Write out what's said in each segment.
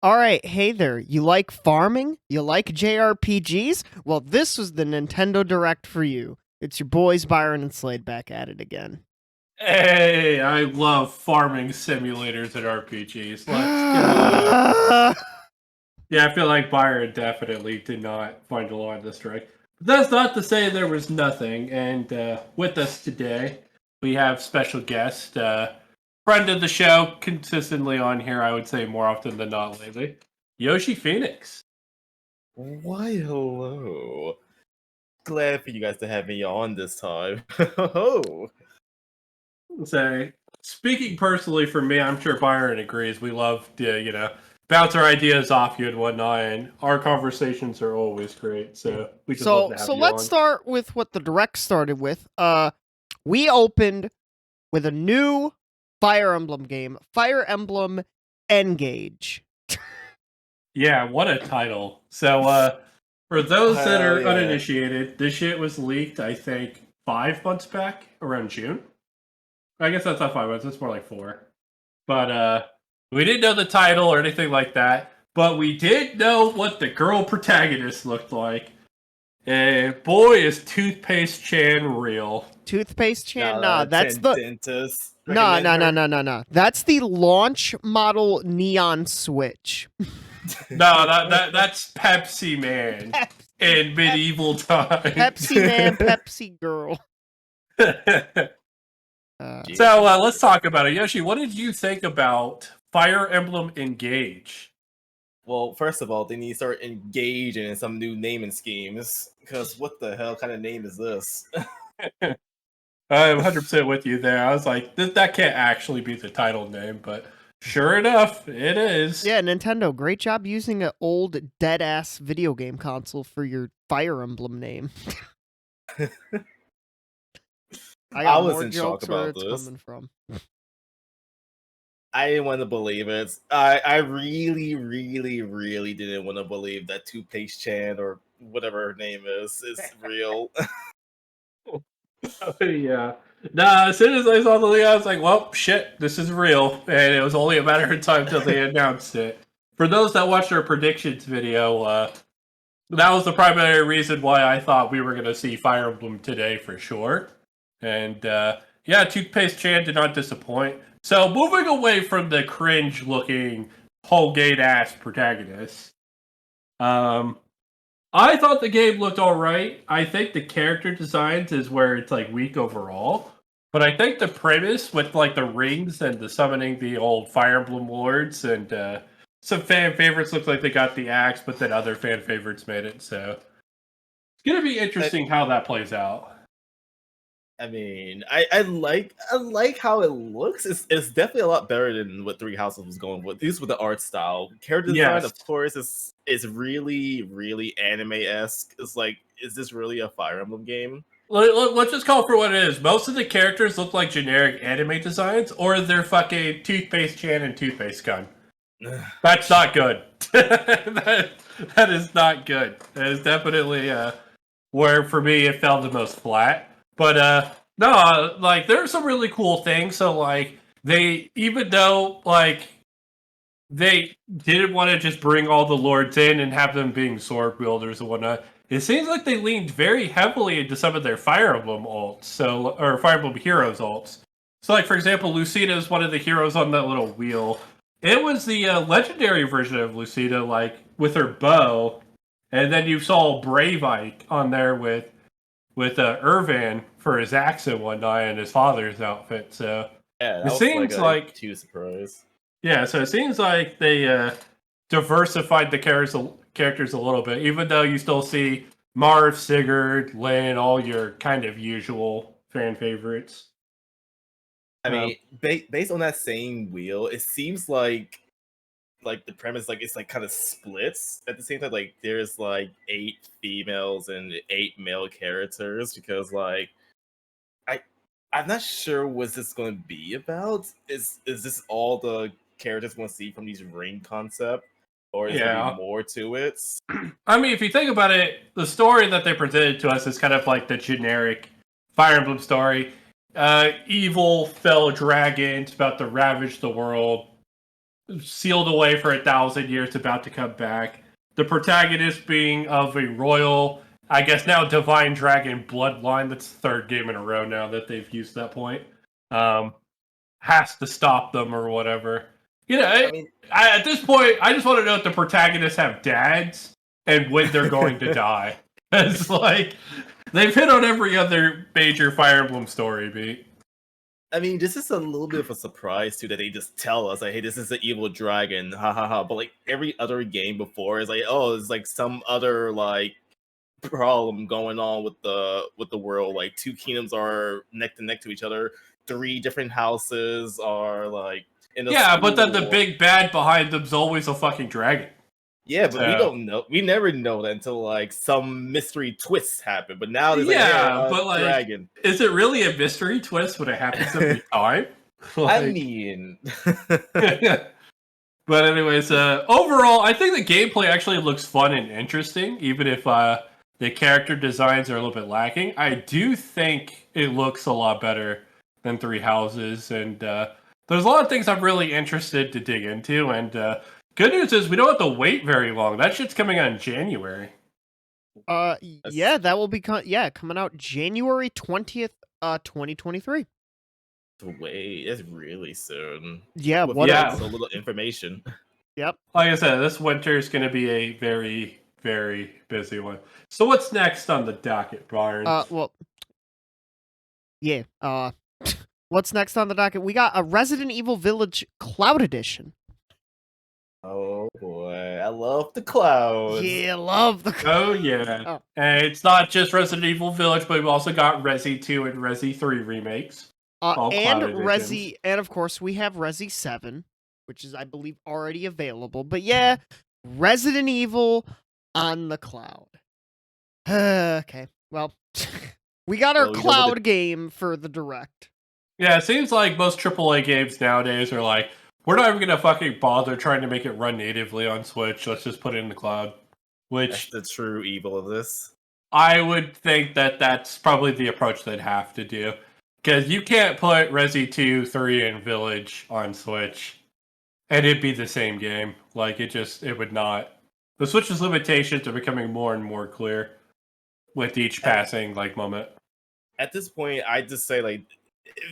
All right, hey there. You like farming? You like JRPGs? Well, this was the Nintendo Direct for you. It's your boys Byron and Slade back at it again. Hey, I love farming simulators and RPGs. Let's go. Yeah, I feel like Byron definitely did not find a lot of this right. But that's not to say there was nothing. And with us today, we have special guest, friend of the show, consistently on here, I would say more often than not lately, Yoshi Phoenix. Why, hello. Glad for you guys to have me on this time. Oh, So, speaking personally for me, I'm sure Byron agrees. We love to, bounce our ideas off you and whatnot, and our conversations are always great. So we just love So to have so you let's on. start with what the Direct started with. We opened with a new Fire Emblem game, Fire Emblem Engage. Yeah, what a title. So, for those that Hell are yeah. uninitiated, this shit was leaked, I think, 5 months back, around June. I guess that's not 5 months, it's more like 4. But we didn't know the title or anything like that. But we did know what the girl protagonist looked like. And boy, is Toothpaste Chan real. Toothpaste Chan? Nah, Nah, that's the dentist. No. That's the launch model neon switch. No, that's Pepsi Man in medieval times. Pepsi Man, Pepsi Girl. So let's talk about it. Yoshi, what did you think about Fire Emblem Engage? Well, first of all, they need to start engaging in some new naming schemes. Because what the hell kind of name is this? I'm 100% with you there. I was like, that can't actually be the title name, but sure enough, it is. Yeah, Nintendo, great job using an old dead-ass video game console for your Fire Emblem name. I was more in shock jokes where about it's this. coming from. I didn't want to believe it. I really, really, really didn't want to believe that Toothpaste Chan or whatever her name is real. Yeah. Nah, as soon as I saw the leak, I was like, well, shit, this is real. And it was only a matter of time until they announced it. For those that watched our predictions video, that was the primary reason why I thought we were going to see Fire Emblem today for sure. And yeah, Toothpaste Chan did not disappoint. So moving away from the cringe-looking Holgate-ass protagonist, I thought the game looked alright. I think the character designs is where it's like weak overall. But I think the premise with like the rings and the summoning the old Fire Emblem lords and some fan favorites look like they got the axe, but then other fan favorites made it. So it's gonna be interesting how that plays out. I mean, I like how it looks. It's definitely a lot better than what Three Houses was going with. At least with the art style. Character design, Yes. of course, is really, really anime-esque. It's like, is this really a Fire Emblem game? Let's just call it for what it is. Most of the characters look like generic anime designs, or they're fucking Toothpaste Chan and Toothpaste Gun. That's not good. that is not good. That is definitely where, for me, it fell the most flat. But no, like, there are some really cool things. So, like, even though, like, they didn't want to just bring all the lords in and have them being sword wielders and whatnot, it seems like they leaned very heavily into some of their Fire Emblem ults, or Fire Emblem Heroes ults. So, like, for example, Lucina is one of the heroes on that little wheel. It was the legendary version of Lucina, like, with her bow, and then you saw Brave Ike on there with Irvan for his axe and whatnot, and his father's outfit. So Yeah, that it was seems like huge surprise. yeah, so it seems like they diversified the characters a little bit, even though you still see Marv, Sigurd, Lynn, all your kind of usual fan favorites. I mean, based on that same wheel, it seems like the premise, like, it's like kind of splits at the same time. Like, there's like 8 females and 8 male characters, because like I'm not sure what this going to be about. Is this all the characters want to see from these ring concept, or is there be more to it? I mean, if you think about it, the story that they presented to us is kind of like the generic Fire Emblem story. Evil fellow dragons about to ravage the world. sealed away for 1,000 years, about to come back. The protagonist being of a royal, I guess now divine dragon bloodline. That's the third game in a row now that they've used that point. Has to stop them or whatever. You know, at this point, I just want to know if the protagonists have dads and when they're going to die. It's like they've hit on every other major Fire Emblem story beat. I mean, this is a little bit of a surprise too that they just tell us like, "Hey, this is the evil dragon," ha ha ha. But like every other game before is like, "Oh, it's like some other like problem going on with the world. Like 2 kingdoms are neck to neck to each other. 3 different houses are like in a but then the school." big bad behind them's always a fucking dragon. Yeah, but we don't know. We never know that until like some mystery twists happen. But now there's but like, dragon. Is it really a mystery twist when it happens every time? I mean, but anyways, overall, I think the gameplay actually looks fun and interesting, even if the character designs are a little bit lacking. I do think it looks a lot better than Three Houses, and there's a lot of things I'm really interested to dig into, and good news is we don't have to wait very long. That shit's coming out in January. Yeah, that will be coming out January 20th, 2023. Wait, it's really soon. Yeah, with so little information. Yep. Like I said, this winter is going to be a very, very busy one. So what's next on the docket, Byron? What's next on the docket? We got a Resident Evil Village Cloud Edition. Oh boy, I love the clouds. Yeah, love the clouds. Oh yeah. And it's not just Resident Evil Village, but we've also got Resi 2 and Resi 3 remakes. And Resi, and of course we have Resi 7, which is I believe already available. But yeah, Resident Evil on the cloud. Okay, well, we got our cloud game for the Direct. Yeah, it seems like most AAA games nowadays are like, we're not even going to fucking bother trying to make it run natively on Switch. Let's just put it in the cloud. Which that's the true evil of this. I would think that that's probably the approach they'd have to do. Because you can't put Resi 2, 3, and Village on Switch, and it'd be the same game. Like, it would not. The Switch's limitations are becoming more and more clear with each passing, moment. At this point, I just say, like,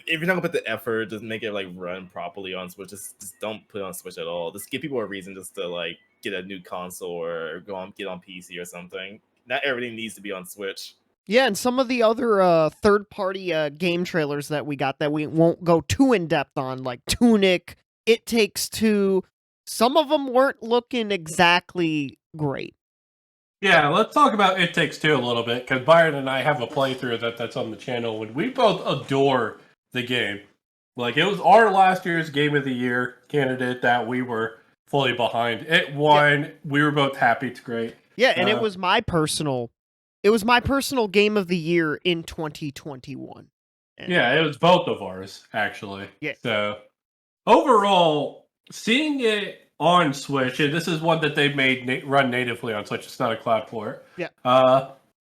if you're not gonna put the effort to make it, like, run properly on Switch, just don't put it on Switch at all. Just give people a reason just to, like, get a new console or get on PC or something. Not everything needs to be on Switch. Yeah, and some of the other third-party game trailers that we got that we won't go too in-depth on, like Tunic, It Takes Two, some of them weren't looking exactly great. Yeah, let's talk about It Takes Two a little bit, because Byron and I have a playthrough that's on the channel, and we both adore the game. Like, it was our last year's Game of the Year candidate that we were fully behind. It won. Yeah. We were both happy. It's great. Yeah, and it was my personal Game of the Year in 2021. Yeah, it was both of ours, actually. Yeah. So, overall, seeing it on Switch, and this is one that they made run natively on Switch, it's not a cloud port. Yeah.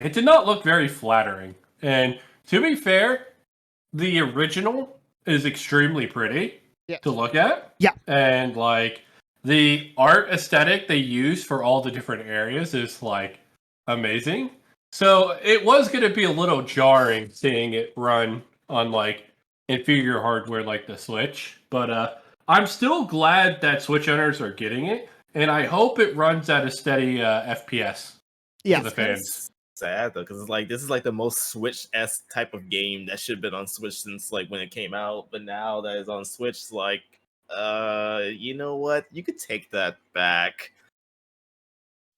It did not look very flattering. And to be fair, the original is extremely pretty to look at. Yeah. And, the art aesthetic they use for all the different areas is, amazing. So it was going to be a little jarring seeing it run on, inferior hardware like the Switch. But I'm still glad that Switch owners are getting it. And I hope it runs at a steady FPS for the fans. Sad, though, because this is the most Switch-esque type of game that should have been on Switch since, when it came out. But now that it's on Switch, you know what? You could take that back.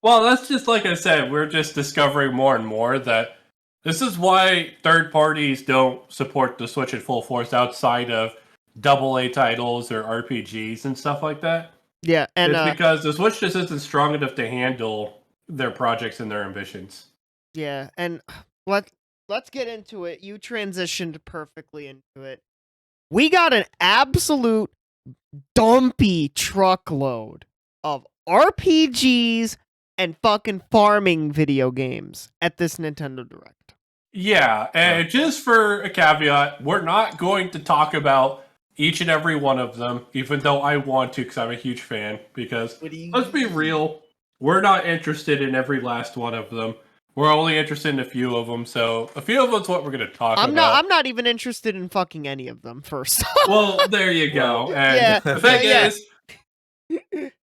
Well, that's just like I said, we're just discovering more and more that this is why third parties don't support the Switch in full force outside of AA titles or RPGs and stuff like that. Yeah, and it's because the Switch just isn't strong enough to handle their projects and their ambitions. Yeah, and let's get into it. You transitioned perfectly into it. We got an absolute dumpy truckload of RPGs and fucking farming video games at this Nintendo Direct. Yeah, and just for a caveat, we're not going to talk about each and every one of them, even though I want to because I'm a huge fan. Because let's be real, we're not interested in every last one of them. We're only interested in a few of them. So a few of them's what we're going to talk about. I'm not even interested in fucking any of them. First. Well, there you go. Well, And yeah, the thing yeah. is,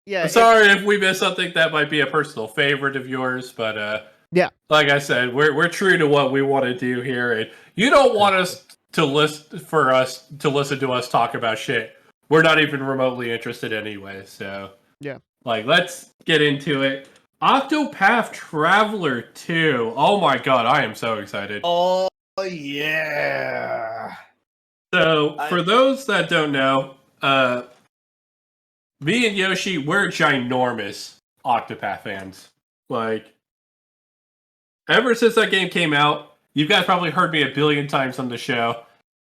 Yeah. I'm sorry if we missed something that might be a personal favorite of yours, but yeah. Like I said, we're true to what we want to do here, and you don't want us to listen to us talk about shit we're not even remotely interested anyway. So yeah, like let's get into it. Octopath Traveler 2. Oh my god, I am so excited. Oh yeah. So for those that don't know, me and Yoshi, we're ginormous Octopath fans. Like, ever since that game came out, you guys probably heard me a billion times on the show.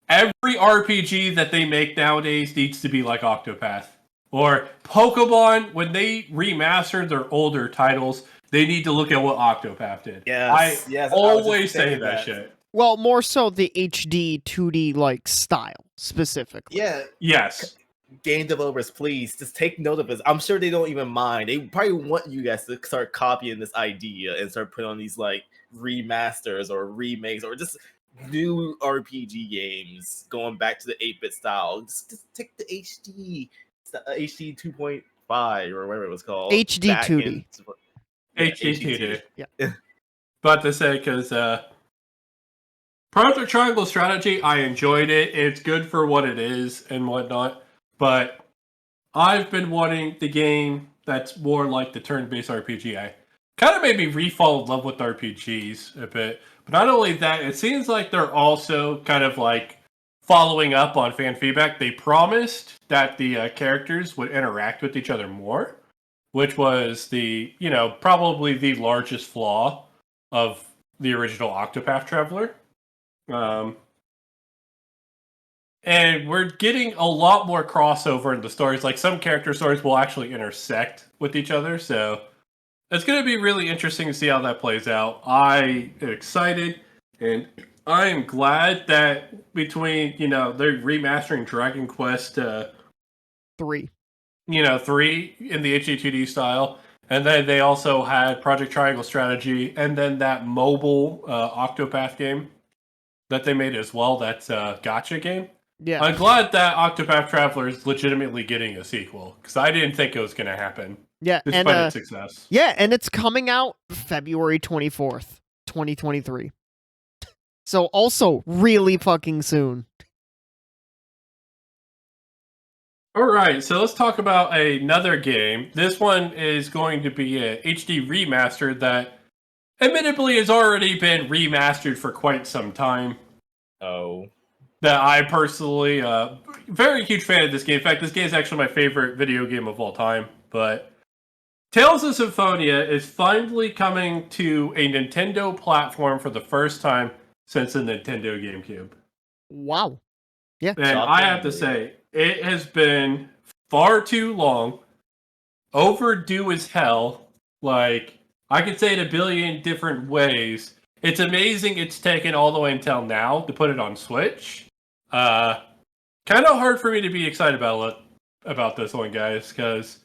Every RPG that they make nowadays needs to be like Octopath. Or Pokemon, when they remastered their older titles, they need to look at what Octopath did. Yes, I always say that shit. Well, more so the HD 2D like style specifically. Yeah. Yes. Game developers, please just take note of this. I'm sure they don't even mind. They probably want you guys to start copying this idea and start putting on these like remasters or remakes or just new RPG games going back to the 8-bit style. Just take the HD 2.5 or whatever it was called. HD 2D. HD 2D. Yeah. About to say, because Project Triangle Strategy, I enjoyed it. It's good for what it is and whatnot. But I've been wanting the game that's more like the turn-based RPG. I kind of made me re-fall in love with RPGs a bit. But not only that, it seems like they're also kind of like following up on fan feedback. They promised that the characters would interact with each other more, which was the, probably the largest flaw of the original Octopath Traveler. And we're getting a lot more crossover in the stories. Like, some character stories will actually intersect with each other. So it's going to be really interesting to see how that plays out. I am excited, and I am glad that between, they're remastering Dragon Quest 3. 3 in the HD2D style. And then they also had Project Triangle Strategy, and then that mobile Octopath game that they made as well. That's a gacha game. Yeah. I'm glad that Octopath Traveler is legitimately getting a sequel, because I didn't think it was going to happen. Yeah, despite its success. Yeah, and it's coming out February 24th, 2023. So also really fucking soon. Alright, so let's talk about another game. This one is going to be a HD remaster that admittedly has already been remastered for quite some time. Oh. That I personally, very huge fan of this game. In fact, this game is actually my favorite video game of all time. But Tales of Symphonia is finally coming to a Nintendo platform for the first time since the Nintendo GameCube. Wow. Yeah. And I have to say, it has been far too long, overdue as hell. Like, I could say it a billion different ways. It's amazing it's taken all the way until now to put it on Switch. Kind of hard for me to be excited about this one, guys, because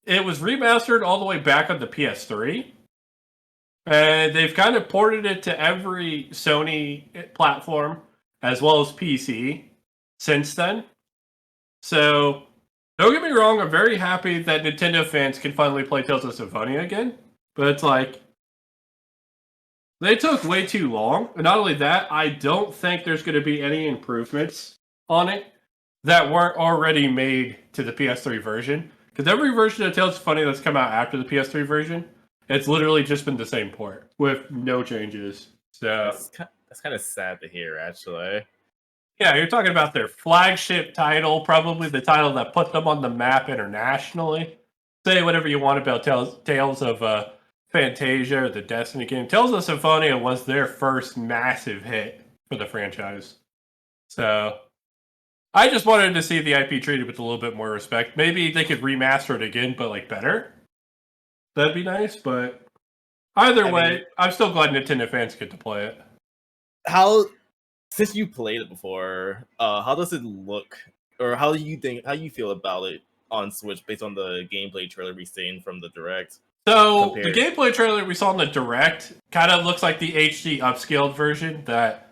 it was remastered all the way back on the PS3. And they've kind of ported it to every Sony platform, as well as PC, since then. So, don't get me wrong, I'm very happy that Nintendo fans can finally play Tales of Symphonia again. But it's like, they took way too long. And not only that, I don't think there's going to be any improvements on it that weren't already made to the PS3 version. Because every version of Tales of Symphonia that's come out after the PS3 version, it's literally just been the same port with no changes. So that's kind of sad to hear, actually. Yeah, you're talking about their flagship title, probably the title that put them on the map internationally. Say whatever you want about Tales of Fantasia or the Destiny game. Tales of Symphonia was their first massive hit for the franchise. So I just wanted to see the IP treated with a little bit more respect. Maybe they could remaster it again, but like better. That'd be nice, but either way, I'm still glad Nintendo fans get to play it. Since you played it before, how does it look or how you feel about it on Switch based on the gameplay trailer we've seen from the Direct? So Compared. the gameplay trailer we saw in the Direct kind of looks like the HD upscaled version that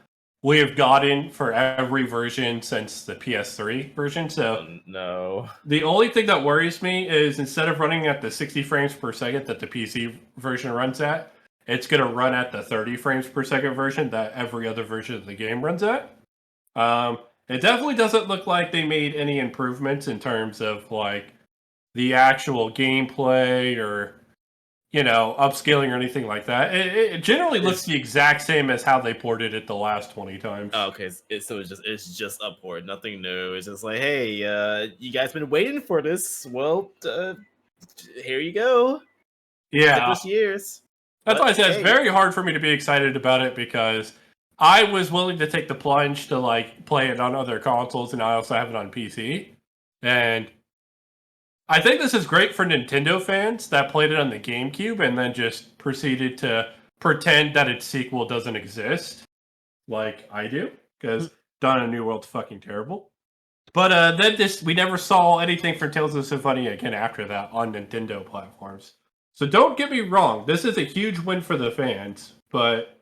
we have gotten for every version since the PS3 version. So No. the only thing that worries me is instead of running at the 60 frames per second that the PC version runs at, it's going to run at the 30 frames per second version that every other version of the game runs at. It definitely doesn't look like they made any improvements in terms of like the actual gameplay or upscaling or anything like that. It generally looks the exact same as how they ported it the last 20 times. Oh, okay, so it's just a port, nothing new. It's just like, hey, you guys been waiting for this? Well, here you go. Yeah, Took us years. That's But, why I said hey. it's very hard for me to be excited about it because I was willing to take the plunge to like play it on other consoles, and I also have it on PC. And I think this is great for Nintendo fans that played it on the GameCube and then just proceeded to pretend that its sequel doesn't exist, like I do, because Dawn of New World's fucking terrible. But then we never saw anything from Tales of Symphonia again after that on Nintendo platforms. So don't get me wrong, this is a huge win for the fans, but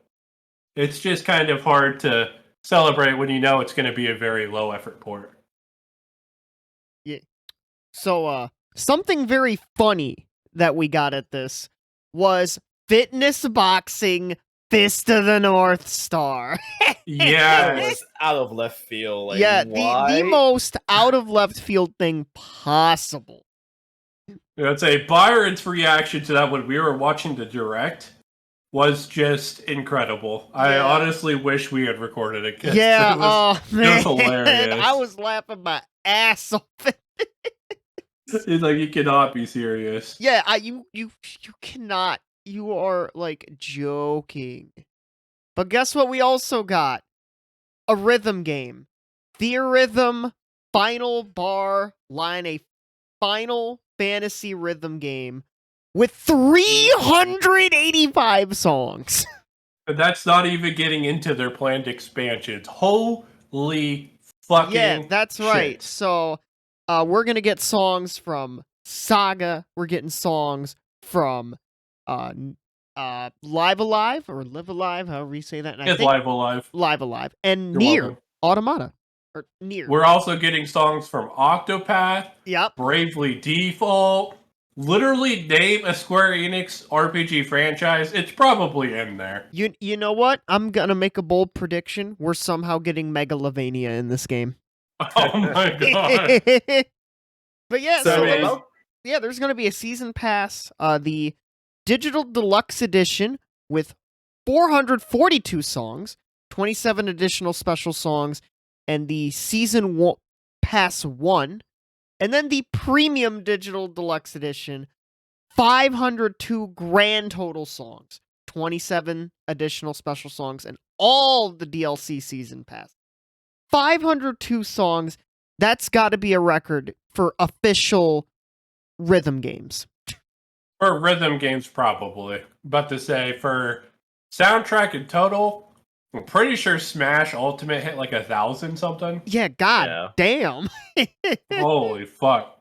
it's just kind of hard to celebrate when you know it's going to be a very low effort port. Yeah. So, something very funny that we got at this was fitness boxing Fist of the North Star. Yeah. That was out of left field. Like, yeah, why? the most out of left field thing possible. I'd say Byron's reaction to that when we were watching the Direct was just incredible. Yeah. I honestly wish we had recorded it. Yeah, it was hilarious. I was laughing my ass off. He's like, you cannot be serious. Yeah, you cannot. You are like joking. But guess what? We also got a rhythm game, Theorhythm Final Bar Line, a Final Fantasy rhythm game with 385 songs. But that's not even getting into their planned expansions. Holy fucking Yeah, that's shit. right. So, we're gonna get songs from Saga. We're getting songs from Live Alive or Live Alive, however you say that. And It's Live Alive. Live Alive and You're Nier welcome. Automata or Nier. We're also getting songs from Octopath, Yep. Bravely Default. Literally name a Square Enix RPG franchise. It's probably in there. You know what? I'm gonna make a bold prediction. We're somehow getting Megalovania in this game. Oh my god. But yeah, So, there's gonna be a season pass. The Digital Deluxe Edition with 442 songs, 27 additional special songs, and the Season Pass 1. And then the Premium Digital Deluxe Edition, 502 grand total songs, 27 additional special songs, and all the DLC Season Pass. 502 songs, that's got to be a record for official rhythm games. For rhythm games, probably. But to say, for soundtrack in total, I'm pretty sure Smash Ultimate hit like 1,000 something. Yeah, god damn. Holy fuck.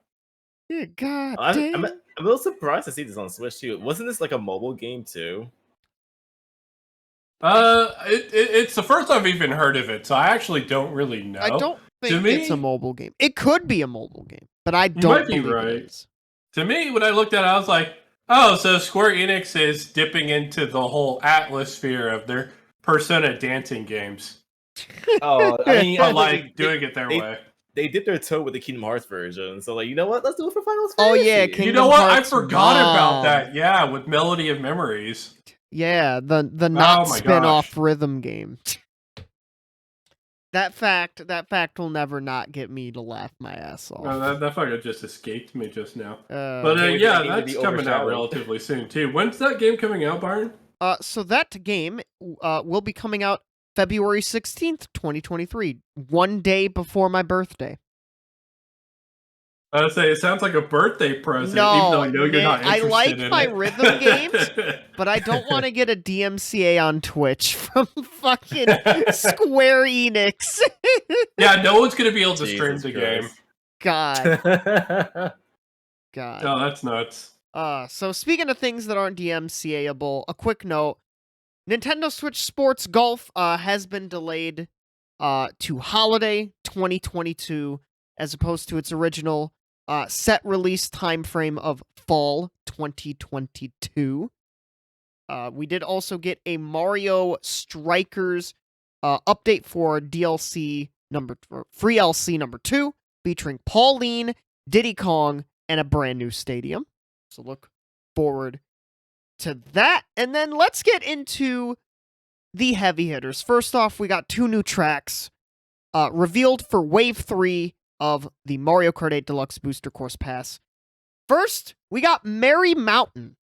Yeah, god I'm damn. a little surprised to see this on Switch too. Wasn't this like a mobile game too? It's the first I've even heard of it, so I actually don't really know. I don't think To me, it's a mobile game. It could be a mobile game, but I don't might be believe right. it is. To me, when I looked at it, I was like, oh, so Square Enix is dipping into the whole atmosphere of their Persona dancing games. Oh, I mean, But like doing it their way. They dipped their toe with the Kingdom Hearts version, so like, you know what? Let's do it for Final Fantasy. Oh yeah, You Kingdom know what? Hearts I forgot about Mom. that. Yeah, with Melody of Memories. Yeah, the not my spin-off gosh. rhythm game. That fact will never not get me to laugh my ass off. That fucking just escaped me just now. Can't But wait for yeah, that game to that's be coming out overshadowed. relatively soon too. When's that game coming out, Byron? So that game will be coming out February 16th, 2023, one day before my birthday. I would say it sounds like a birthday present, No, even though I know you're man, not I interested like in my it. rhythm games, but I don't want to get a DMCA on Twitch from fucking Square Enix. Yeah, no one's gonna be able to stream Jesus the game. Christ. God. God. Oh, that's nuts. So speaking of things that aren't DMCA-able, a quick note. Nintendo Switch Sports Golf has been delayed to holiday 2022 as opposed to its original set release time frame of fall 2022. We did also get a Mario Strikers update for free LC number 2, featuring Pauline, Diddy Kong, and a brand new stadium. So look forward to that. And then let's get into the heavy hitters. First off, we got 2 new tracks revealed for Wave 3 of the Mario Kart 8 Deluxe Booster Course Pass. First, we got Merry Mountain,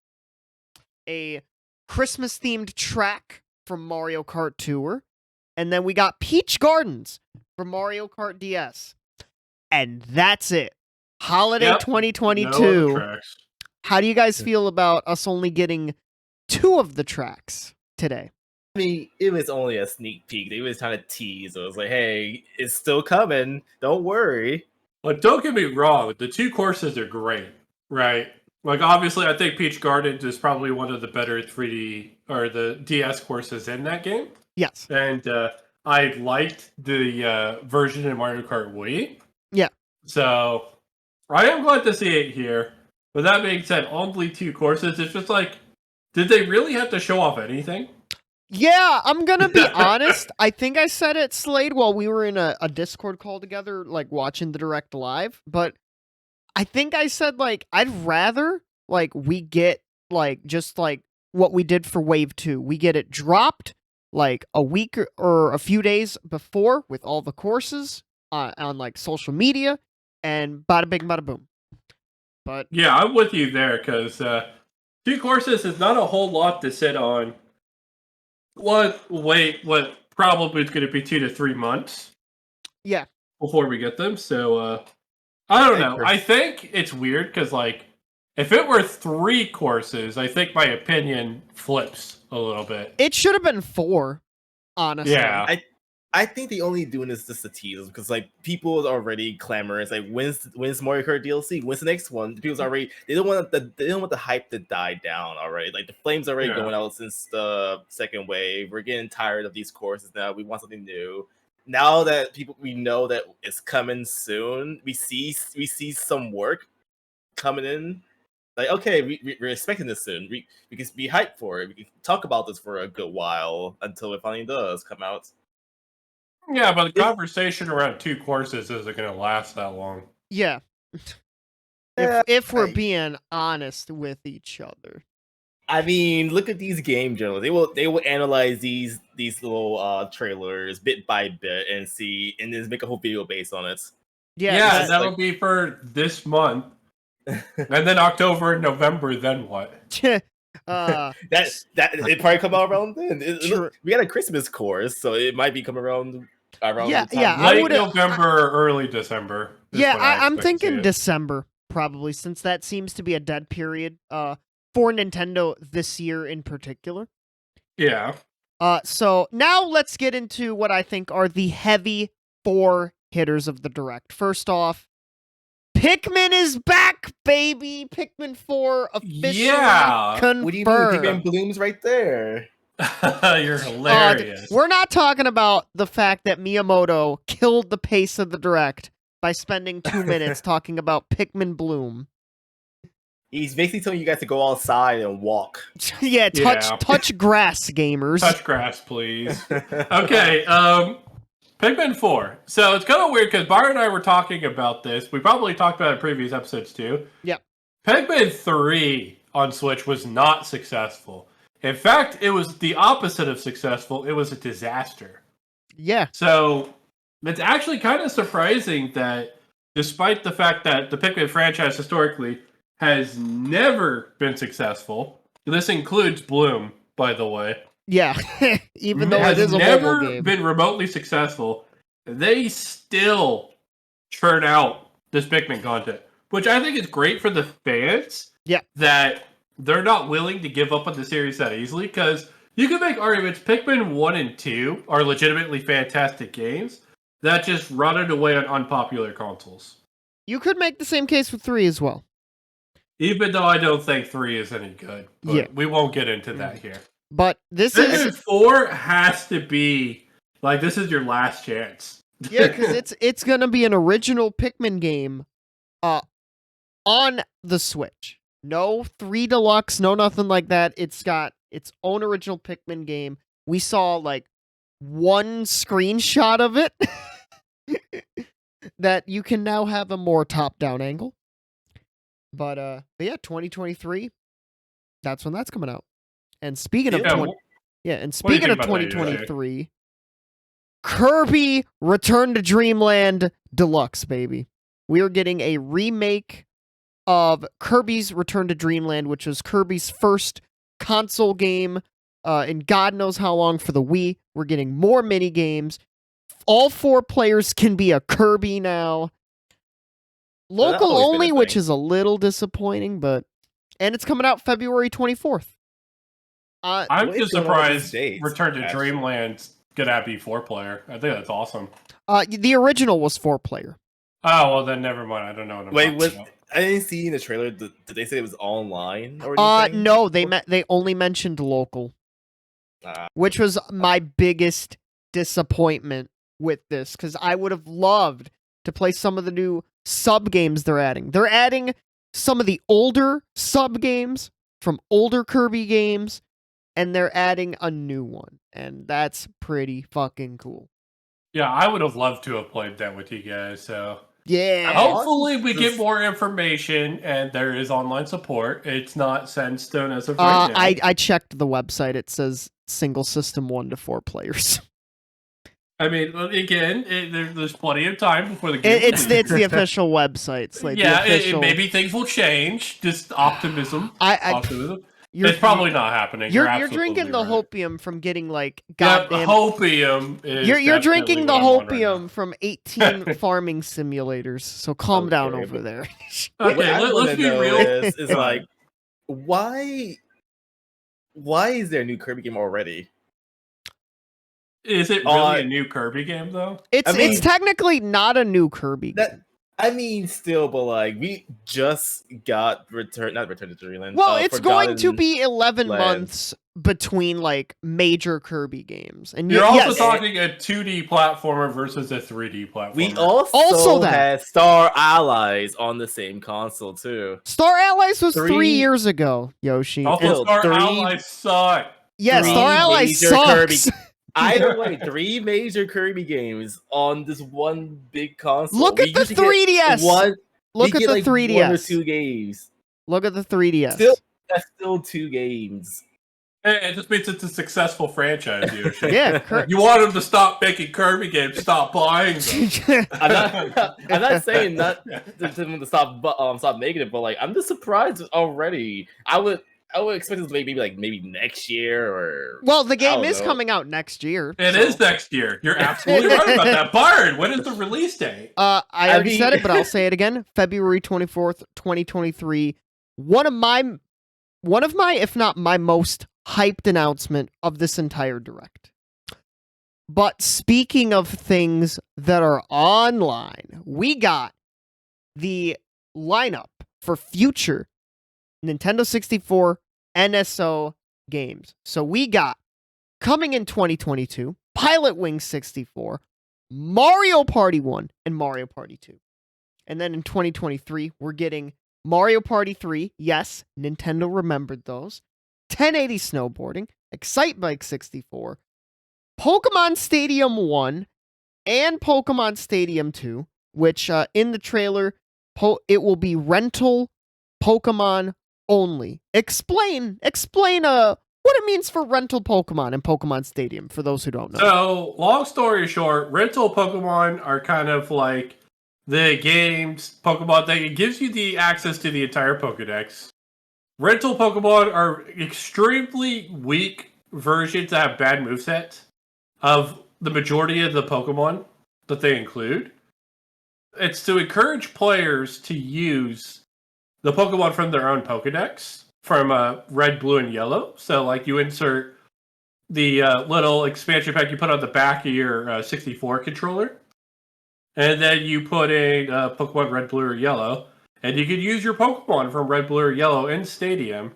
a Christmas-themed track from Mario Kart Tour. And then we got Peach Gardens from Mario Kart DS. And that's it. Holiday Yep. 2022. No other tracks. How do you guys feel about us only getting 2 of the tracks today? I mean, it was only a sneak peek. They was trying to tease. It was like, hey, it's still coming. Don't worry. But don't get me wrong, the 2 courses are great, right? Like, obviously, I think Peach Gardens is probably one of the better 3D or the DS courses in that game. Yes. And I liked the version in Mario Kart Wii. Yeah. So I am glad to see it here. With that being said, only 2 courses. It's just like, did they really have to show off anything? Yeah, I'm gonna be honest. I think I said it, Slade, while we were in a Discord call together, like watching the direct live. But I think I said, like, I'd rather, like, we get, like, just like what we did for Wave 2. We get it dropped, like, a week or a few days before with all the courses on like, social media, and bada bing, bada boom. But yeah, I'm with you there, because 2 courses is not a whole lot to sit on. What probably is going to be 2 to 3 months. Yeah. Before we get them, so I don't know. I think it's weird because, like, if it were 3 courses, I think my opinion flips a little bit. It should have been 4, honestly. Yeah. I think they only doing this just to tease because like people are already clamorous. Like when's Mario Kart DLC? When's the next one? People's already they don't want the hype to die down already. Like the flames are already going out since the second wave. We're getting tired of these courses now. We want something new. Now that we know that it's coming soon, we see some work coming in. Like, okay, we're expecting this soon. We can be hyped for it. We can talk about this for a good while until it finally does come out. Yeah, but the conversation around 2 courses isn't going to last that long. Yeah. If we're being honest with each other. I mean, look at these game journalists. They will analyze these little trailers bit by bit and then make a whole video based on it. Yeah, that'll be for this month. And then October and November, then what? that it probably come out around then. We got a Christmas course, so it might be coming around yeah, the time. yeah. Late November or early December. Yeah, I'm thinking December, probably, since that seems to be a dead period for Nintendo this year in particular. Yeah. So now let's get into what I think are the heavy 4 hitters of the Direct. First off, Pikmin is back, baby! Pikmin 4 officially confirmed. What do you mean? Pikmin Bloom's right there. You're hilarious. We're not talking about the fact that Miyamoto killed the pace of the Direct by spending 2 minutes talking about Pikmin Bloom. He's basically telling you guys to go outside and walk. Touch grass, gamers. Touch grass, please. Okay, Pikmin 4. So it's kind of weird because Byron and I were talking about this. We probably talked about it in previous episodes too. Yep. Pikmin 3 on Switch was not successful. In fact, it was the opposite of successful. It was a disaster. Yeah. So it's actually kind of surprising that despite the fact that the Pikmin franchise historically has never been successful, this includes Bloom, by the way. Yeah, even though it is a mobile game. Has never been remotely successful. They still churn out this Pikmin content. which I think is great for the fans. Yeah. That they're not willing to give up on the series that easily, because you can make arguments. Pikmin 1 and 2 are legitimately fantastic games that just rotted away on unpopular consoles. You could make the same case with 3 as well. Even though I don't think 3 is any good. But Yeah. we won't get into that here. But this Pikmin is 4 has to be, like, this is your last chance. yeah, because it's gonna be an original Pikmin game, on the Switch. No 3 Deluxe, no nothing like that. It's got its own original Pikmin game. We saw like one screenshot of it that you can now have a more top-down angle. But yeah, 2023. That's when that's coming out. And speaking of Yeah, speaking of think about that, Yoshi? 2023, Kirby Return to Dreamland Deluxe, baby. We are getting a remake of Kirby's Return to Dreamland, which was Kirby's first console game in God knows how long for the Wii. We're getting more mini games. All 4 players can be a Kirby now. Local always been a only, which thing. is a little disappointing, and it's coming out February 24th. I'm What just is going on with these surprised dates, Return to actually? Dreamland's gonna be 4-player. I think that's awesome. The original was 4-player. Oh, well then never mind. I don't know what I'm Wait, talking about. I didn't see in the trailer. Did they say it was online or anything? No, they only mentioned local, which was my biggest disappointment with this, because I would have loved to play some of the new sub games they're adding. They're adding some of the older sub games from older Kirby games, and they're adding a new one, and that's pretty fucking cool. Yeah, I would have loved to have played that with you guys. So Yeah. hopefully we Just- get more information and there is online support. It's not set in stone as of right now. I checked the website. It says single system 1 to 4 players. I mean, again, there's plenty of time before the game. It's the official website. It's like yeah, the official... maybe things will change. Just optimism. Optimism. You're, It's probably not happening. You're absolutely drinking the right. hopium from getting like Yeah, goddamn. hopium. Is You're drinking the definitely what I'm on right now. hopium from 18 farming simulators. So calm down Okay, over but- there. What Okay, I let's wanna be know real. is like, why is there a new Kirby game already? Is it really a new Kirby game though? It's I mean- it's technically not a new Kirby game. That I mean, still, but like we just got not Return to Dreamland. Well, it's going to Forgotten be 11 Land. months between like major Kirby games, and You're also yes, talking a 2D platformer versus a 3D platformer. We Also also that. had Star Allies on the same console too. Star Allies was 3 Three- years ago, Yoshi. Also, Still, Star 3 Allies suck. Yeah, three Star Allies major sucks. Kirby- Either way, 3 major Kirby games on this one big console. Look We at the usually get 3DS. One, Look we at get the like 3DS. 1 or 2 games. Look at the 3DS. That's still 2 games. Hey, it just means it's a successful franchise, Yoshi. Yeah, You want them to stop making Kirby games, stop buying them. I'm not saying not to stop making it, but like I'm just surprised already. I would expect this maybe next year or. Well, the I game don't is know. coming out next year. It is next year. You're absolutely right about that. Byron, when is the release date? I already mean- said it, but I'll say it again. February 24th, 2023. One of my, if not my most hyped announcement of this entire direct. But speaking of things that are online, we got the lineup for future Nintendo 64 NSO games. So we got, coming in 2022, Pilot Wing 64, Mario Party 1, and Mario Party 2. And then in 2023, we're getting Mario Party 3. Yes, Nintendo remembered those. 1080 Snowboarding, Excite Bike 64, Pokemon Stadium 1, and Pokemon Stadium 2, which in the trailer, it will be rental Pokemon only. Explain what it means for rental Pokemon in Pokemon Stadium for those who don't know. So, long story short, rental Pokemon are kind of like the game's Pokemon thing. It gives you the access to the entire Pokedex. Rental Pokemon are extremely weak versions that have bad movesets of the majority of the Pokemon that they include. it's to encourage players to use the Pokemon from their own Pokedex from red, blue, and yellow. So, like, you insert the little expansion pack you put on the back of your 64 controller, and then you put in Pokemon red, blue, or yellow, and you could use your Pokemon from red, blue, or yellow in Stadium.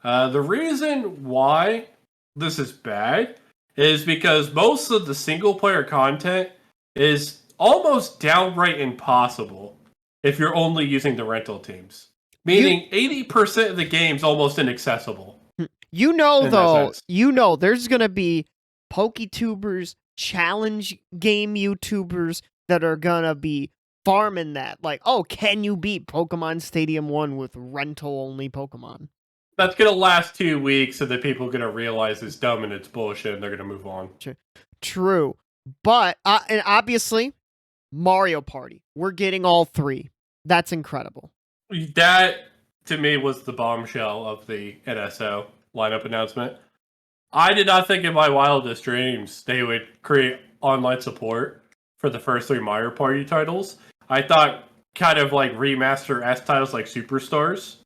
The reason why this is bad is because most of the single-player content is almost downright impossible if you're only using the rental teams. Meaning 80% of the game's almost inaccessible. You know, though, there's going to be PokeTubers, challenge game YouTubers that are going to be farming that. Like, oh, can you beat Pokemon Stadium 1 with rental-only Pokemon? That's going to last 2 weeks, and then people are going to realize it's dumb and it's bullshit, and they're going to move on. True. But, and obviously, Mario Party. We're getting all 3. That's incredible. That, to me, was the bombshell of the NSO lineup announcement. I did not think in my wildest dreams they would create online support for the first 3 Mario Party titles. I thought kind of like remaster S titles like Superstars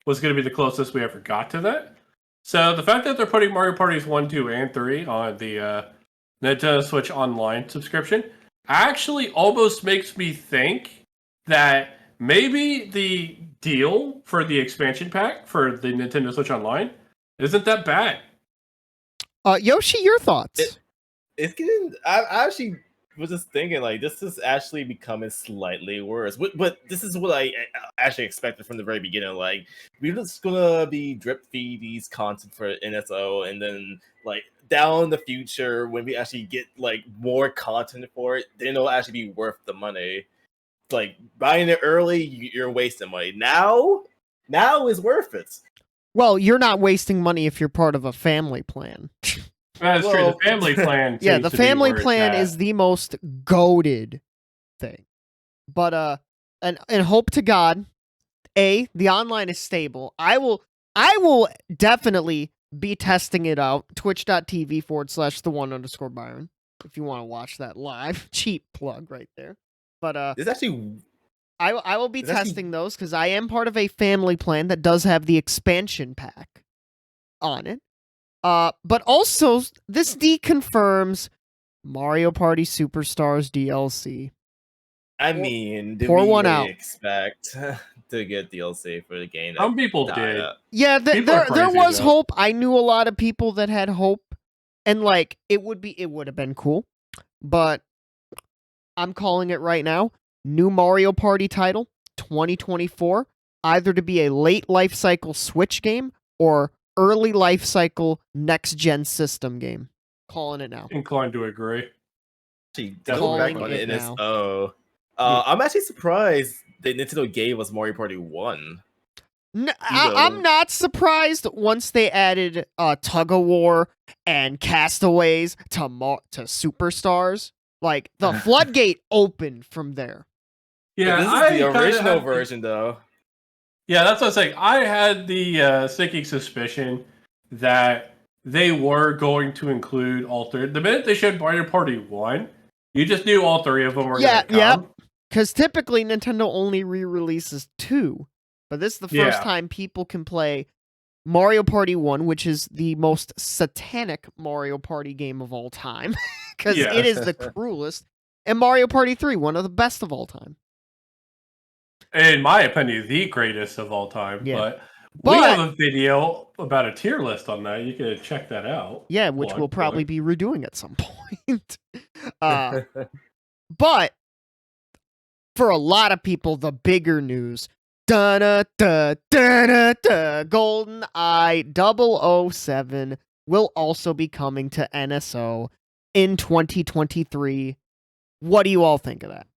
was going to be the closest we ever got to that. So the fact that they're putting Mario Parties 1, 2, and 3 on the Nintendo Switch Online subscription actually almost makes me think that maybe the deal for the expansion pack for the Nintendo Switch Online isn't that bad. Yoshi, your thoughts? It's getting. I actually was just thinking, like, this is actually becoming slightly worse. But this is what I actually expected from the very beginning. Like, we're just gonna be drip feed these content for NSO, and then like down in the future when we actually get like more content for it, then it'll actually be worth the money. Like, buying it early, you're wasting money. Now is worth it. Well, you're not wasting money if you're part of a family plan. That's true. The family plan. Yeah, the family plan is the most goated thing. But and hope to God, the online is stable. I will definitely be testing it out. Twitch.tv/the1_Byron. If you want to watch that live. Cheap plug right there. But it's actually I will be testing those because I am part of a family plan that does have the expansion pack on it. But also, this deconfirms Mario Party Superstars DLC. I mean, did pour we one really out. expect to get DLC for the game? Some people did. Yeah, there was hope. I knew a lot of people that had hope, and like it would have been cool. But I'm calling it right now. New Mario Party title, 2024, either to be a late life cycle Switch game or early life cycle next gen system game. Calling it now. Inclined to agree. Calling it now. I'm actually surprised that Nintendo gave us Mario Party 1. I'm not surprised once they added Tug of War and Castaways to Superstars. Like, the floodgate opened from there. Yeah, this is the original version, though. Yeah, that's what I was saying. I had the sinking suspicion that they were going to include all 3. The minute they showed Mario Party 1, you just knew all 3 of them were going to come. Yeah, because typically Nintendo only re-releases 2. But this is the first time people can play Mario Party 1, which is the most satanic Mario Party game of all time. Because it is the cruelest. And Mario Party 3, one of the best of all time. In my opinion, the greatest of all time. Yeah. But we have a video about a tier list on that. You can check that out. Yeah, which we'll probably be redoing at some point. But for a lot of people, the bigger news, GoldenEye 007 will also be coming to NSO in 2023. What do you all think of that?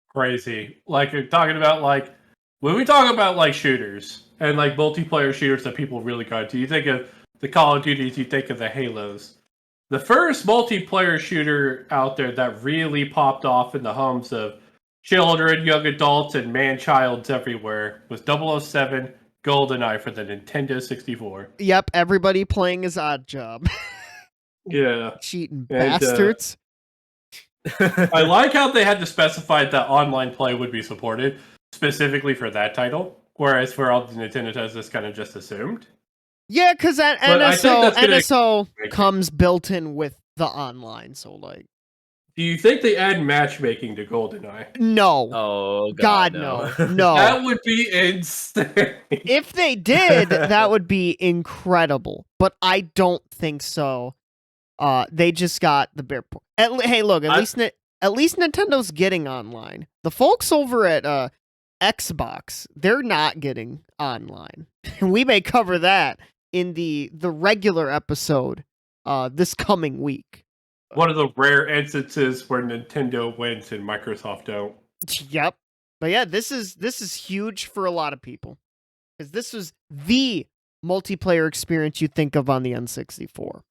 Crazy. Like, you're talking about, like, when we talk about, like, shooters and, like, multiplayer shooters that people really go to, you think of the Call of Duties, you think of the Halos. The first multiplayer shooter out there that really popped off in the homes of children, young adults, and man-childs everywhere was 007 GoldenEye for the Nintendo 64. Yep, everybody playing his Odd Job. Yeah. Cheating bastards. I like how they had to specify that online play would be supported specifically for that title, whereas for all the Nintendo titles, this kind of just assumed. Yeah, because But I think that's gonna NSO comes built in with the online, so like. Do you think they add matchmaking to GoldenEye? No. Oh God, no. no. That would be insane. If they did, that would be incredible. But I don't think so. They just got the bare. Hey, look. At least Nintendo's getting online. The folks over at Xbox, they're not getting online. We may cover that in the regular episode this coming week. One of the rare instances where Nintendo wins and Microsoft don't. Yep. But yeah, this is huge for a lot of people. Because this was the multiplayer experience you think of on the N64.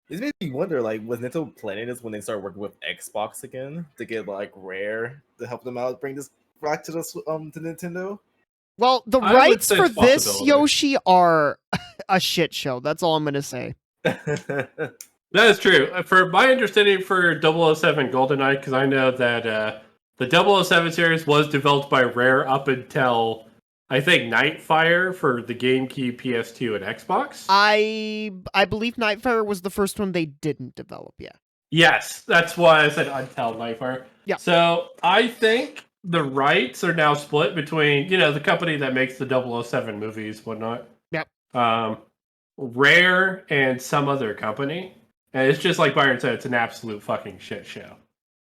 This made me wonder, like, was Nintendo planning this when they started working with Xbox again to get like Rare to help them out, bring this back to to Nintendo? Well, the I would rights say for it's a this possibility. Yoshi are a shit show. That's all I'm gonna say. That is true. For my understanding for 007 GoldenEye, because I know that the 007 series was developed by Rare up until, I think, Nightfire for the GameCube, PS2, and Xbox. I believe Nightfire was the first one they didn't develop yet. Yes, that's why I said until Nightfire. Yeah. So I think the rights are now split between, the company that makes the 007 movies, whatnot. Yep. Rare and some other company. And it's just like Byron said, it's an absolute fucking shit show.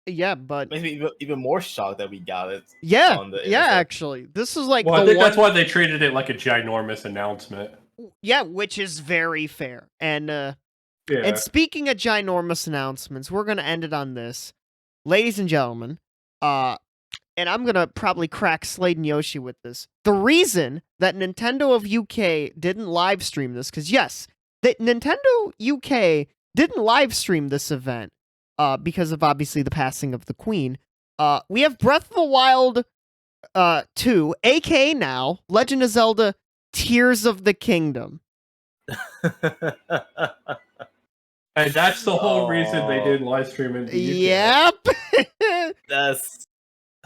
Yeah, but Makes me even more shocked that we got it. yeah, on the yeah. internet. Actually, this is like Well, I the think one. that's why they treated it like a ginormous announcement. Yeah, which is very fair. And Yeah. and speaking of ginormous announcements, we're gonna end it on this, ladies and gentlemen. And I'm gonna probably crack Slade and Yoshi with this. The reason that Nintendo of UK didn't live stream this, because yes, that Nintendo UK didn't live stream this event, because of obviously the passing of the Queen. We have Breath of the Wild 2, aka now Legend of Zelda Tears of the Kingdom. And that's the whole reason they didn't live stream it in the UK. Yep. That's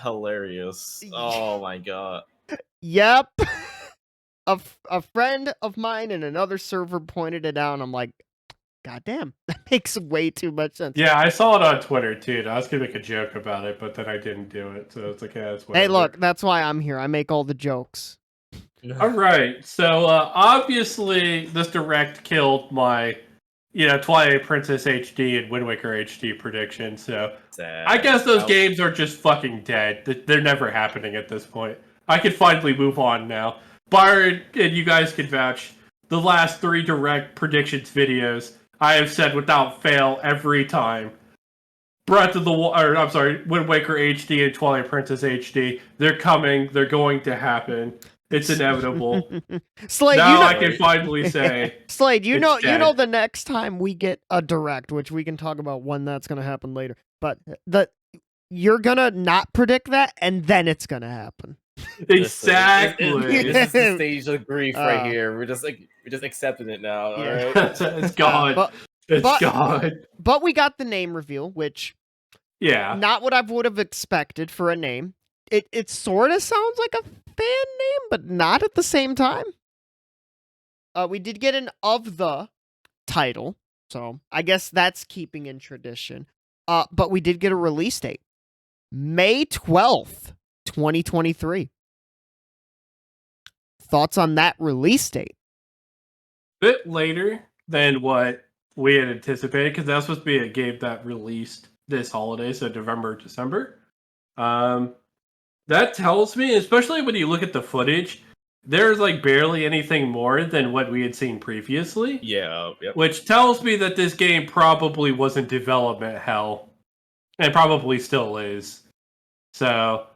hilarious. Oh my god. Yep. A friend of mine in another server pointed it out, and I'm like, God damn, that makes way too much sense. Yeah, I saw it on Twitter too. And I was gonna make a joke about it, but then I didn't do it. So it's like, yeah, it's whatever. Hey, look, that's why I'm here. I make all the jokes. All right. So obviously, this direct killed my, Twilight Princess HD and Wind Waker HD prediction. So Sad. I guess those games are just fucking dead. They're never happening at this point. I can finally move on now. Byron and you guys can vouch. The last 3 direct predictions videos, I have said without fail every time. Wind Waker HD and Twilight Princess HD. They're coming. They're going to happen. It's inevitable. Slade, Now I can finally say. Slade, you know dead. the next time we get a direct, which we can talk about when that's gonna happen later. But you're gonna not predict that, and then it's gonna happen. Exactly. This is the stage of grief right here. We're just accepting it now. All Yeah. right. It's gone. It's gone. But we got the name reveal, which Yeah. not what I would have expected for a name. It sort of sounds like a fan name, but not at the same time. We did get an of the title, so I guess that's keeping in tradition. But we did get a release date. May 12th, 2023. Thoughts on that release date? Bit later than what we had anticipated, because that was supposed to be a game that released this holiday, so November, December. That tells me, especially when you look at the footage, there's like barely anything more than what we had seen previously. Yeah. Yep. Which tells me that this game probably was in development hell. And probably still is. So,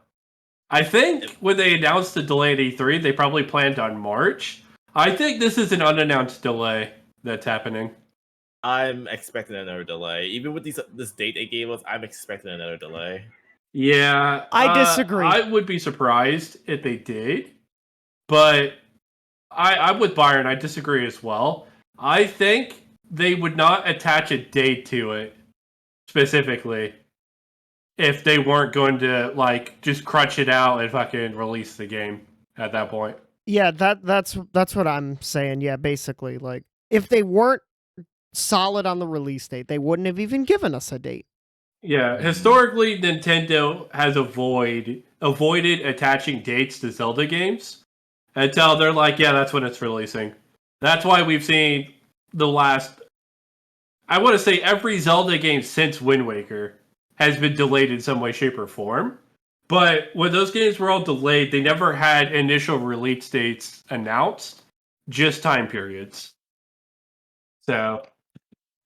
I think when they announced the delay at E3, they probably planned on March. I think this is an unannounced delay that's happening. I'm expecting another delay. Even with this date they gave us, I'm expecting another delay. Yeah. I disagree. I would be surprised if they did. But I'm with Byron. I disagree as well. I think they would not attach a date to it specifically. if they weren't going to like just crunch it out and fucking release the game at that point. Yeah, that's what I'm saying. Yeah, basically, like if they weren't solid on the release date, they wouldn't have even given us a date. Yeah, historically, Nintendo has avoided attaching dates to Zelda games until they're like, yeah, that's when it's releasing. That's why we've seen the last, I want to say every Zelda game since Wind Waker has been delayed in some way, shape, or form. But when those games were all delayed, they never had initial release dates announced, just time periods. So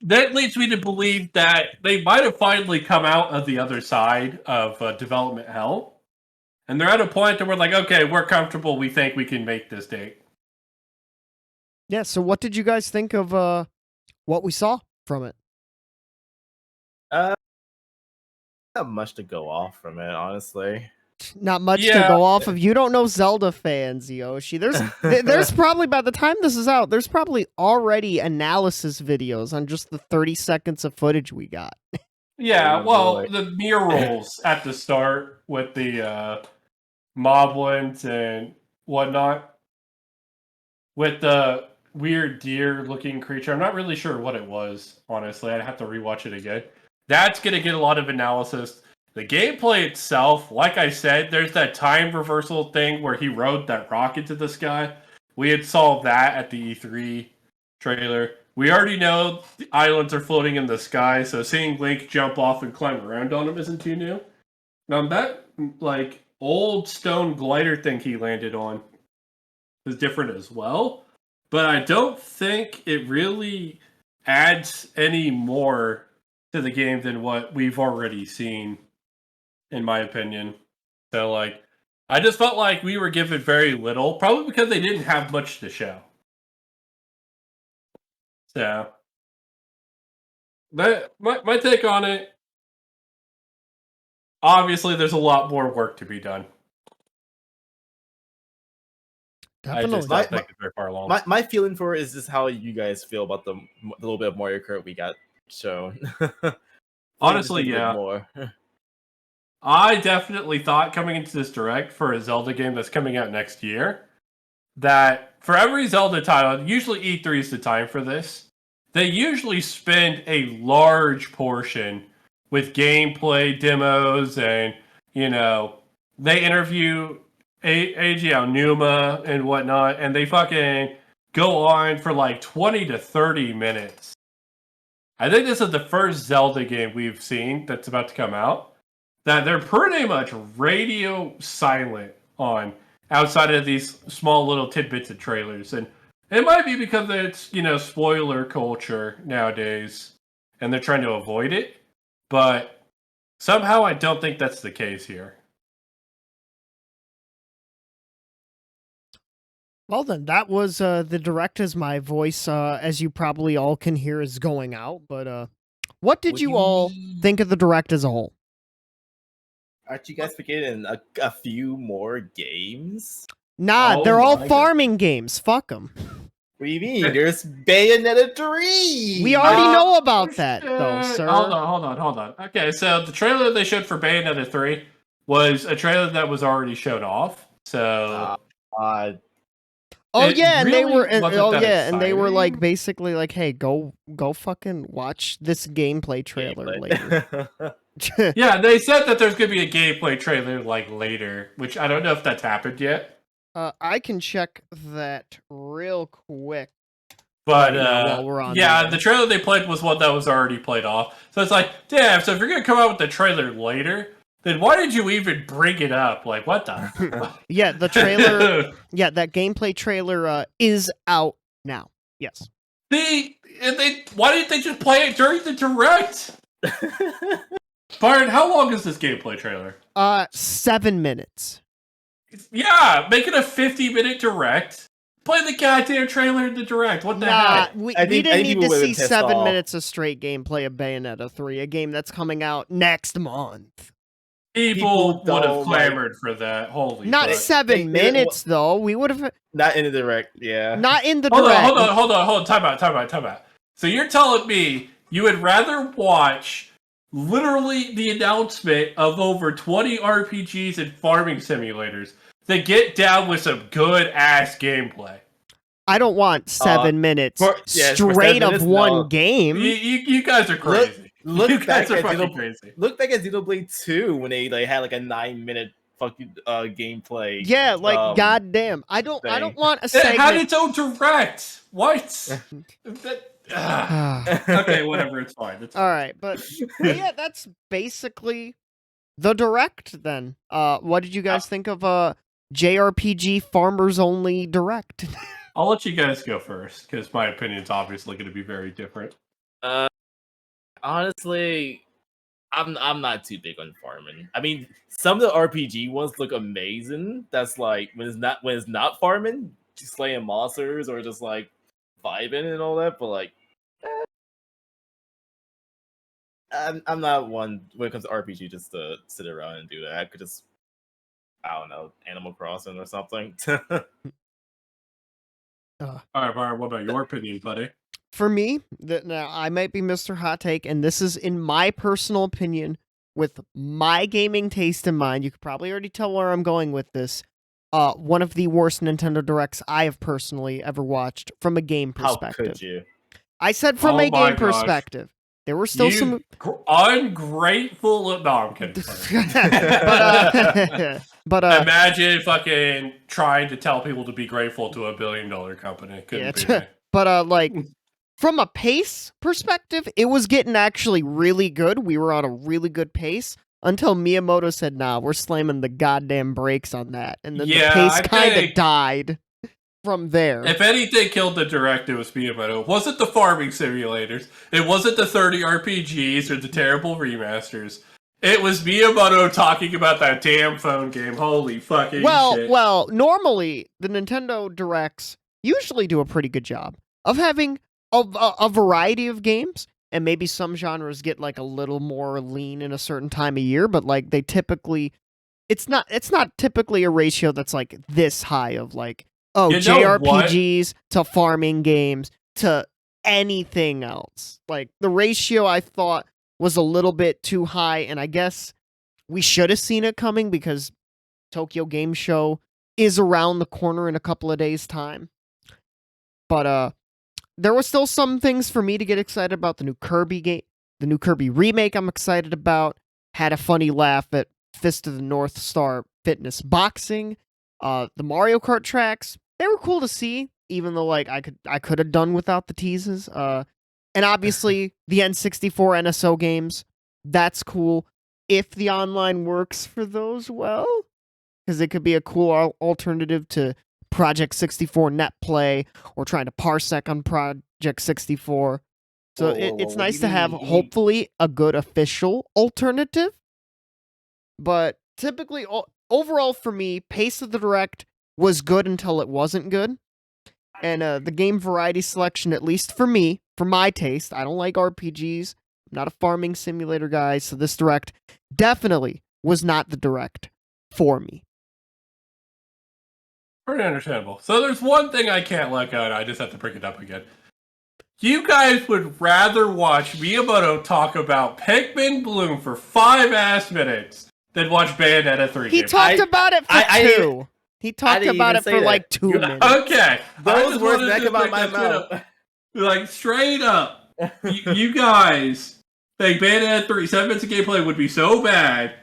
that leads me to believe that they might have finally come out of the other side of development hell. And they're at a point that we're like, okay, we're comfortable. We think we can make this date. Yeah, so what did you guys think of what we saw from it? Not much to go off from it, honestly. Not much to Yeah. go off of. You don't know Zelda fans, Yoshi. There's probably, by the time this is out, there's probably already analysis videos on just the 30 seconds of footage we got. Yeah, Oh, well, boy. the murals at the start with the moblins and whatnot, with the weird deer-looking creature. I'm not really sure what it was, honestly. I'd have to rewatch it again. That's going to get a lot of analysis. The gameplay itself, like I said, there's that time reversal thing where he rode that rocket to the sky. We had solved that at the E3 trailer. We already know the islands are floating in the sky, so seeing Link jump off and climb around on them isn't too new. Now that like old stone glider thing he landed on is different as well, but I don't think it really adds any more to the game than what we've already seen, in my opinion. So like, I just felt like we were given very little, probably because they didn't have much to show. So, that my take on it. Obviously, there's a lot more work to be done. I Definitely. just don't think it's very far along. My feeling for it is just how you guys feel about the little bit of Mario Kart we got shown. Honestly, Just a bit yeah. more. I definitely thought coming into this direct for a Zelda game that's coming out next year, that for every Zelda title, usually E3 is the time for this, they usually spend a large portion with gameplay demos and, you know, they interview Eiji Aonuma and whatnot, and they fucking go on for like 20 to 30 minutes. I think this is the first Zelda game we've seen that's about to come out that they're pretty much radio silent on outside of these small little tidbits of trailers. And it might be because it's, you know, spoiler culture nowadays and they're trying to avoid it. But somehow I don't think that's the case here. Well then, that was the direct as my voice, as you probably all can hear, is going out. But what did you all think of the direct as a whole? Aren't you guys forgetting a few more games? Nah, Oh they're all my God. farming games. Fuck them. What do you mean? There's Bayonetta 3! We already know about that, though, shit. sir. Hold on. Okay, so the trailer they showed for Bayonetta 3 was a trailer that was already showed off. So Oh It yeah, and they really were, and, wasn't oh that yeah, and they were like exciting. basically like, "Hey, go fucking watch this gameplay trailer later." yeah, they said that there's gonna be a gameplay trailer like later, which I don't know if that's happened yet. I can check that real quick. But Right now, while we're on yeah, there. the trailer they played was one that was already played off. So it's like, damn. So if you're gonna come out with the trailer later, then why did you even bring it up? Like, what the? Yeah, the trailer. Yeah, that gameplay trailer is out now. Yes. Why didn't they just play it during the direct? Byron, how long is this gameplay trailer? 7 minutes. Yeah, make it a 50-minute direct. Play the goddamn trailer in the direct. What the heck? We I think didn't need people to would've see pissed 7 off. minutes of straight gameplay of Bayonetta 3, a game that's coming out next month. People would have don't clamored for that. Holy Not fuck. 7 minutes though. We would have Not in the direct, yeah. not in the Hold direct. on. Time out. So you're telling me you would rather watch literally the announcement of over 20 RPGs and farming simulators that get down with some good ass gameplay. I don't want 7 minutes for straight 7 of minutes, one no. game. You guys are crazy. Look you back guys are at fucking crazy. Look back at Xenoblade 2 when they had like a 9-minute fucking gameplay. Yeah, like goddamn. I don't thing. want a It segment. had its own direct. What? Okay, whatever. It's fine. It's fine. All right, but yeah, that's basically the direct then. What did you guys think of JRPG Farmers Only Direct? I'll let you guys go first because my opinion is obviously going to be very different. Honestly, I'm not too big on farming. I mean, some of the RPG ones look amazing. That's like when it's not farming, just slaying monsters or just like vibing and all that. But like, I'm not one when it comes to RPG just to sit around and do that. I could just, I don't know, Animal Crossing or something. All right, Byron, what about your opinion, buddy? For me, now I might be Mr. Hot Take, and this is in my personal opinion, with my gaming taste in mind. You could probably already tell where I'm going with this. One of the worst Nintendo Directs I have personally ever watched from a game perspective. How could you? I said from a game perspective. There were still some ungrateful. No, I'm kidding. but imagine fucking trying to tell people to be grateful to $1 billion company. Couldn't be me. But like from a pace perspective, it was getting actually really good. We were on a really good pace until Miyamoto said, "Nah, we're slamming the goddamn brakes on that," and then the pace kind of died from there. If anything killed the direct, it was Miyamoto. It wasn't the farming simulators. It wasn't the 30 RPGs or the terrible remasters. It was Miyamoto talking about that damn phone game. Holy fucking shit. Well, normally the Nintendo Directs usually do a pretty good job of having a variety of games, and maybe some genres get like a little more lean in a certain time of year, but like they typically, it's not typically a ratio that's like this high of like, oh, JRPGs to farming games to anything else. Like the ratio I thought was a little bit too high, and I guess we should have seen it coming because Tokyo Game Show is around the corner in a couple of days' time. But there were still some things for me to get excited about. The new Kirby game, the new Kirby remake I'm excited about. Had a funny laugh at Fist of the North Star Fitness Boxing. The Mario Kart tracks, they were cool to see, even though like I could have done without the teases. And obviously the N64 NSO games, that's cool if the online works for those well, because it could be a cool alternative to Project 64 net play or trying to parsec on Project 64. So it's nice to have hopefully a good official alternative. But typically, overall for me, pace of the direct was good until it wasn't good. And the game variety selection, at least for me, for my taste, I don't like RPGs. I'm not a farming simulator guy, so this direct definitely was not the direct for me. Pretty understandable. So there's one thing I can't let go, and I just have to bring it up again. You guys would rather watch Miyamoto talk about Pikmin Bloom for 5 ass minutes than watch Bayonetta 3. He talked about it for 2. He talked about it for like 2 minutes. Okay. Those words that come out of my mouth. Like, straight up. you guys think Bayonetta 3, 7 minutes of gameplay would be so bad.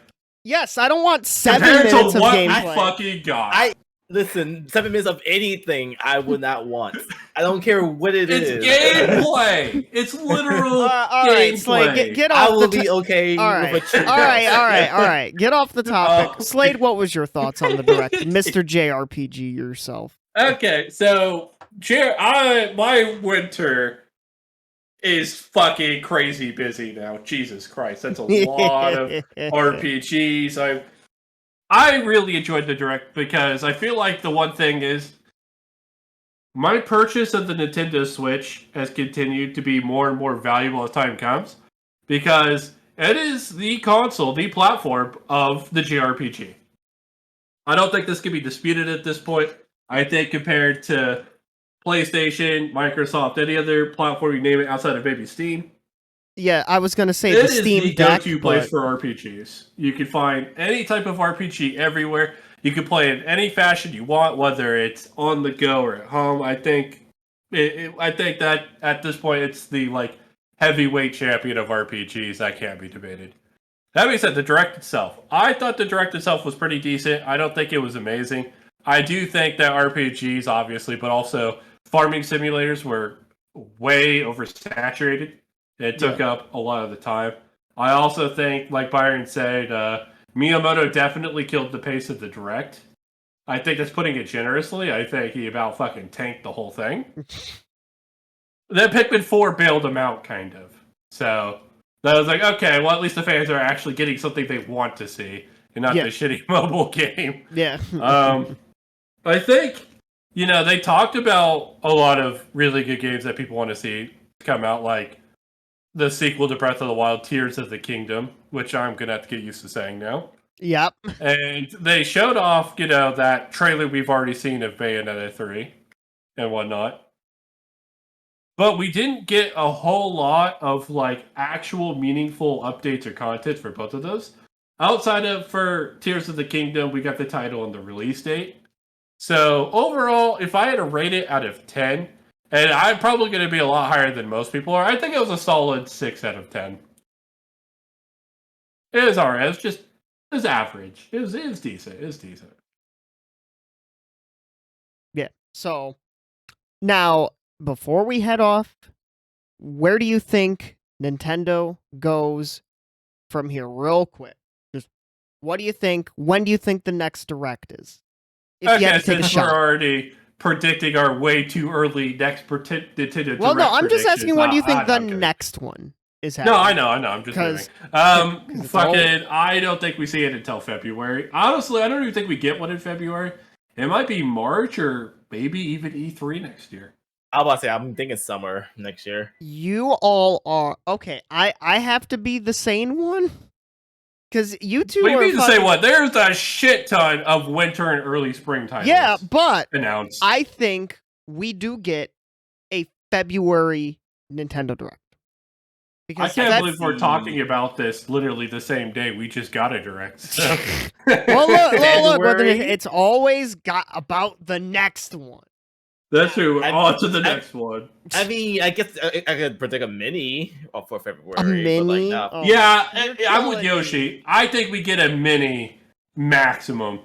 Yes, I don't want 7 minutes of gameplay. I fucking got. Listen, 7 minutes of anything I would not want. I don't care what it is. It's gameplay. It's literal gameplay. Slade, get off I will be okay all right. with a cheat. All right. Get off the topic. Slade, what was your thoughts on the direct? Mr. JRPG yourself. Okay, so my winter is fucking crazy busy now. Jesus Christ, that's a lot of RPGs. I really enjoyed the direct because I feel like the one thing is my purchase of the Nintendo Switch has continued to be more and more valuable as time comes because it is the console, the platform of the JRPG. I don't think this can be disputed at this point. I think compared to PlayStation, Microsoft, any other platform you name it outside of maybe Steam, Yeah, I was gonna say It the is Steam the Deck, go-to place but for RPGs. You can find any type of RPG everywhere. You can play in any fashion you want, whether it's on the go or at home. I think that at this point it's the like heavyweight champion of RPGs. That can't be debated. That being said, the direct itself, I thought the direct itself was pretty decent. I don't think it was amazing. I do think that RPGs, obviously, but also farming simulators were way oversaturated. It took up a lot of the time. I also think, like Byron said, Miyamoto definitely killed the pace of the direct. I think that's putting it generously. I think he about fucking tanked the whole thing. Then Pikmin 4 bailed him out, kind of. So I was like, okay, well, at least the fans are actually getting something they want to see, and not the shitty mobile game. yeah. I think, they talked about a lot of really good games that people want to see come out, like the sequel to Breath of the Wild, Tears of the Kingdom, which I'm going to have to get used to saying now. Yep. And they showed off, that trailer we've already seen of Bayonetta 3 and whatnot. But we didn't get a whole lot of, like, actual meaningful updates or content for both of those. Outside of, for Tears of the Kingdom, we got the title and the release date. So, overall, if I had to rate it out of 10, and I'm probably going to be a lot higher than most people are, I think it was a solid 6 out of 10. It was alright. It was average. It was decent. It was decent. Yeah. So, now, before we head off, where do you think Nintendo goes from here, real quick? Just what do you think? When do you think the next Direct is? If you had to take a since shot. we're already predicting our way too early next Nintendo Well, no, Direct I'm just asking when do you think the I'm kidding. next one is happening? No, I know. I'm just kidding. I don't think we see it until February. Honestly, I don't even think we get one in February. It might be March or maybe even E3 next year. I was about to say, I'm thinking summer next year. You all are okay. I have to be the sane one because you two What do you are mean to say what? There's a shit ton of winter and early spring titles. Yeah, but announced. I think we do get a February Nintendo Direct. I can't believe we're talking about this literally the same day. We just got a Direct. So. well, look, it's always got about the next one. That's true. On to the next one. I mean, I guess I could predict a mini for February. A mini? But like, yeah, I'm with Yoshi. I think we get a mini maximum.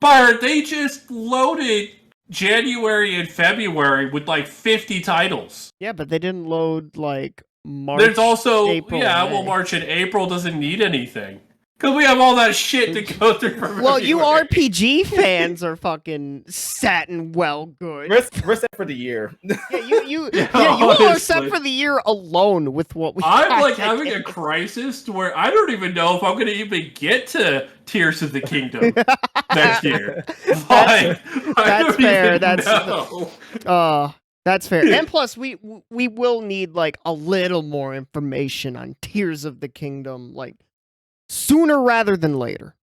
But they just loaded January and February with like 50 titles. Yeah, but they didn't load like March. There's also April, well, March and April doesn't need anything. Because we have all that shit to go through for Well, February. you RPG fans are fucking set and well good. We're set for the year. You all are set for the year alone with what we I'm like having a crisis to where I don't even know if I'm going to even get to Tears of the Kingdom next year. That's fair. That's fair. And plus, we will need like a little more information on Tears of the Kingdom, like sooner rather than later.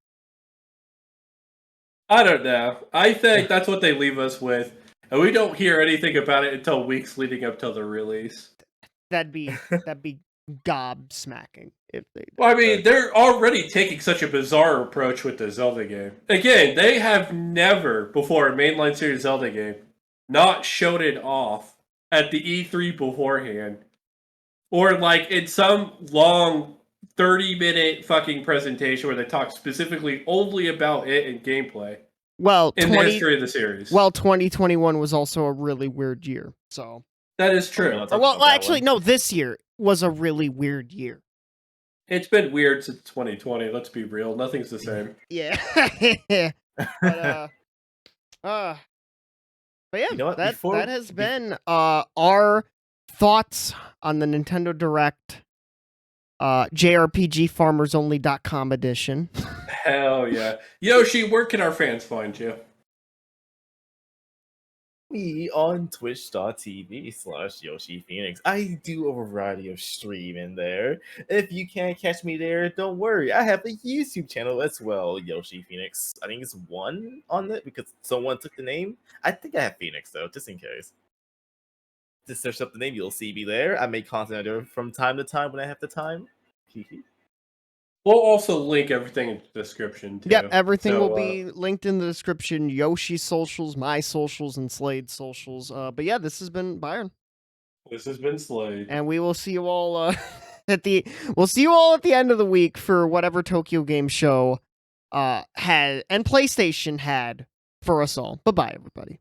I don't know. I think that's what they leave us with, and we don't hear anything about it until weeks leading up to the release. That'd be gobsmacking if they did. Well, I mean, they're already taking such a bizarre approach with the Zelda game. Again, they have never before a mainline series Zelda game not showed it off at the E3 beforehand, or like in some long 30-minute fucking presentation where they talk specifically only about it and gameplay. Well, in the history of the series. Well, 2021 was also a really weird year, so that is true. Well, actually, no. This year was a really weird year. It's been weird since 2020. Let's be real. Nothing's the same. Yeah. But yeah, You know what? that has been our thoughts on the Nintendo Direct. JRPGFarmersOnly.com edition. Hell yeah. Yoshi, where can our fans find you? Me on twitch.tv/Yoshi Phoenix. I do a variety of streaming there. If you can't catch me there, don't worry. I have a YouTube channel as well, Yoshi Phoenix. I think it's one on it because someone took the name. I think I have Phoenix though, just in case. just search up the name, you'll see me there. I make content there from time to time when I have the time. We'll also link everything in the description, too. Yep, everything So, will be linked in the description. Yoshi's socials, my socials, and Slade's socials. But yeah, this has been Byron. This has been Slade. And we will see you all at the end of the week for whatever Tokyo Game Show had and PlayStation had for us all. Bye-bye, everybody.